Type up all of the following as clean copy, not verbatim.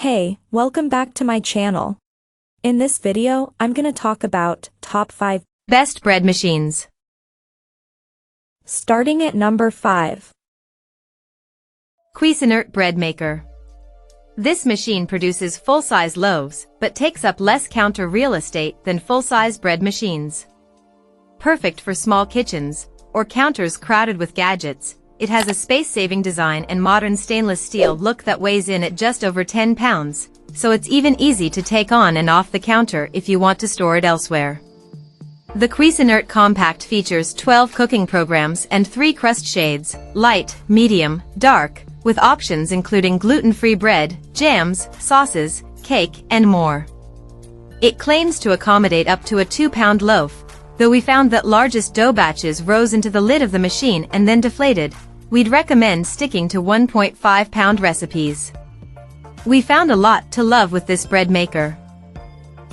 Hey, welcome back to my channel. In this video, I'm gonna talk about top 5 best bread machines. Starting at number 5. Cuisinart bread maker. This machine produces full-size loaves, but takes up less counter real estate than full-size bread machines. Perfect for small kitchens, or counters crowded with gadgets, it has a space-saving design and modern stainless steel look that weighs in at just over 10 pounds, so it's even easy to take on and off the counter if you want to store it elsewhere. The Quesinert Compact features 12 cooking programs and 3 crust shades, light, medium, dark, with options including gluten-free bread, jams, sauces, cake, and more. It claims to accommodate up to a 2-pound loaf, though we found that largest dough batches rose into the lid of the machine and then deflated. We'd recommend sticking to 1.5-pound recipes. We found a lot to love with this bread maker.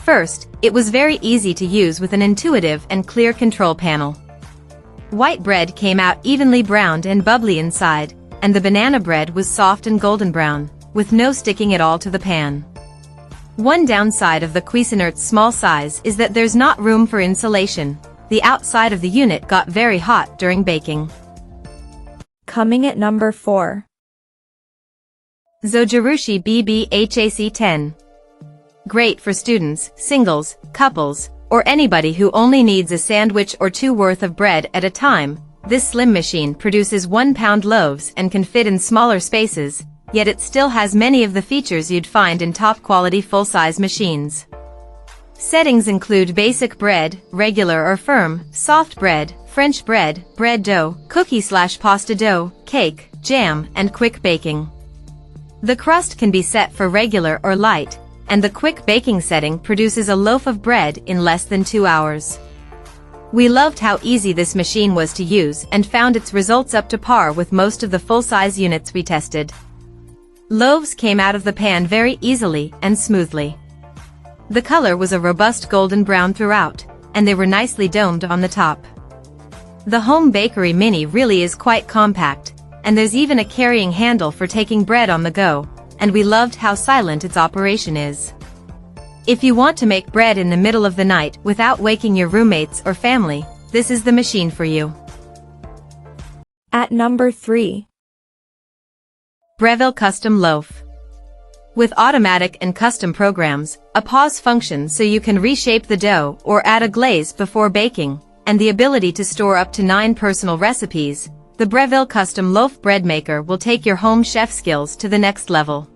First, it was very easy to use with an intuitive and clear control panel. White bread came out evenly browned and bubbly inside, and the banana bread was soft and golden brown, with no sticking at all to the pan. One downside of the Cuisinert's small size is that there's not room for insulation. The outside of the unit got very hot during baking. Coming at number 4. Zojirushi BBHC1. Great for students, singles, couples, or anybody who only needs a sandwich or 2 worth of bread at a time. This slim machine produces 1-pound loaves and can fit in smaller spaces, yet it still has many of the features you'd find in top-quality full-size machines. Settings include basic bread, regular or firm, soft bread, French bread, bread dough, cookie/pasta dough, cake, jam, and quick baking. The crust can be set for regular or light, and the quick baking setting produces a loaf of bread in less than 2 hours. We loved how easy this machine was to use and found its results up to par with most of the full-size units we tested. Loaves came out of the pan very easily and smoothly. The color was a robust golden brown throughout, and they were nicely domed on the top. The Home Bakery Mini really is quite compact, and there's even a carrying handle for taking bread on the go, and we loved how silent its operation is. If you want to make bread in the middle of the night without waking your roommates or family, this is the machine for you. At number 3. Breville Custom Loaf. With automatic and custom programs, a pause function so you can reshape the dough or add a glaze before baking, and the ability to store up to 9 personal recipes, the Breville Custom Loaf bread maker will take your home chef skills to the next level.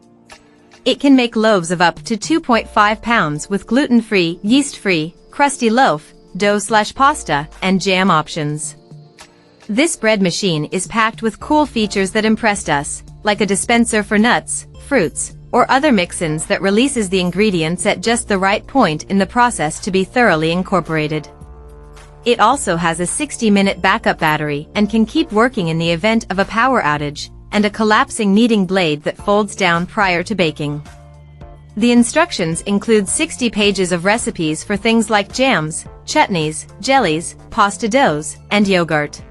It can make loaves of up to 2.5 pounds with gluten-free, yeast-free, crusty loaf, dough/pasta, and jam options. This bread machine is packed with cool features that impressed us, like a dispenser for nuts, fruits, or other mix-ins that releases the ingredients at just the right point in the process to be thoroughly incorporated. It also has a 60-minute backup battery and can keep working in the event of a power outage, and a collapsing kneading blade that folds down prior to baking. The instructions include 60 pages of recipes for things like jams, chutneys, jellies, pasta doughs, and yogurt.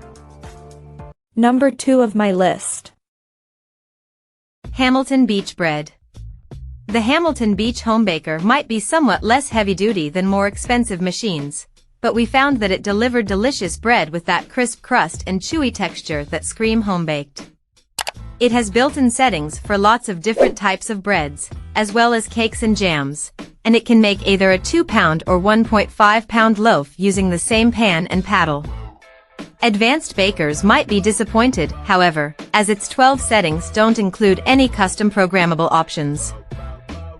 Number 2 of my list. Hamilton Beach bread. The Hamilton Beach Homebaker might be somewhat less heavy-duty than more expensive machines, but we found that it delivered delicious bread with that crisp crust and chewy texture that scream home-baked. It has built-in settings for lots of different types of breads, as well as cakes and jams, and it can make either a 2-pound or 1.5-pound loaf using the same pan and paddle. Advanced bakers might be disappointed, however, as its 12 settings don't include any custom programmable options.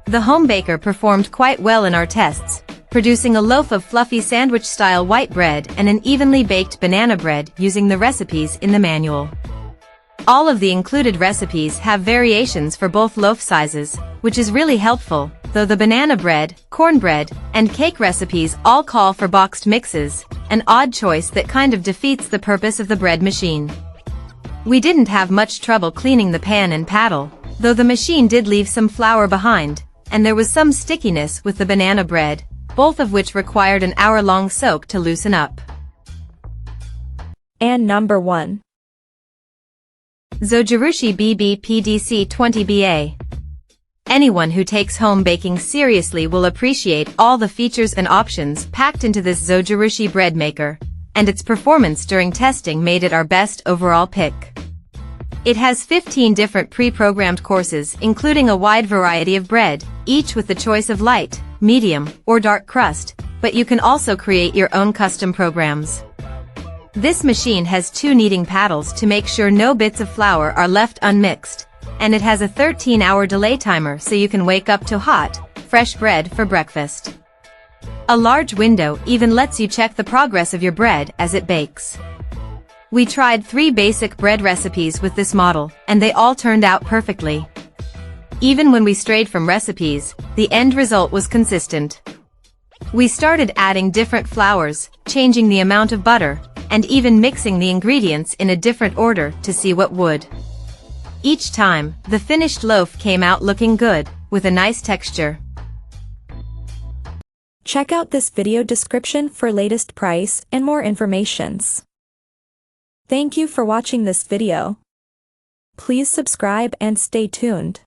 The Homebaker performed quite well in our tests, producing a loaf of fluffy sandwich-style white bread and an evenly baked banana bread using the recipes in the manual. All of the included recipes have variations for both loaf sizes, which is really helpful, though the banana bread, cornbread, and cake recipes all call for boxed mixes, an odd choice that kind of defeats the purpose of the bread machine. We didn't have much trouble cleaning the pan and paddle, though the machine did leave some flour behind, and there was some stickiness with the banana bread, both of which required an hour-long soak to loosen up. And number 1. Zojirushi BB PDC20BA. Anyone who takes home baking seriously will appreciate all the features and options packed into this Zojirushi bread maker, and its performance during testing made it our best overall pick. It has 15 different pre-programmed courses including a wide variety of bread, each with the choice of light, medium, or dark crust, but you can also create your own custom programs. This machine has 2 kneading paddles to make sure no bits of flour are left unmixed, and it has a 13-hour delay timer so you can wake up to hot, fresh bread for breakfast. A large window even lets you check the progress of your bread as it bakes. We tried 3 basic bread recipes with this model, and they all turned out perfectly. Even when we strayed from recipes, the end result was consistent. We started adding different flours, changing the amount of butter, and even mixing the ingredients in a different order to see what would. Each time, the finished loaf came out looking good, with a nice texture. Check out this video description for latest price and more informations. Thank you for watching this video. Please subscribe and stay tuned.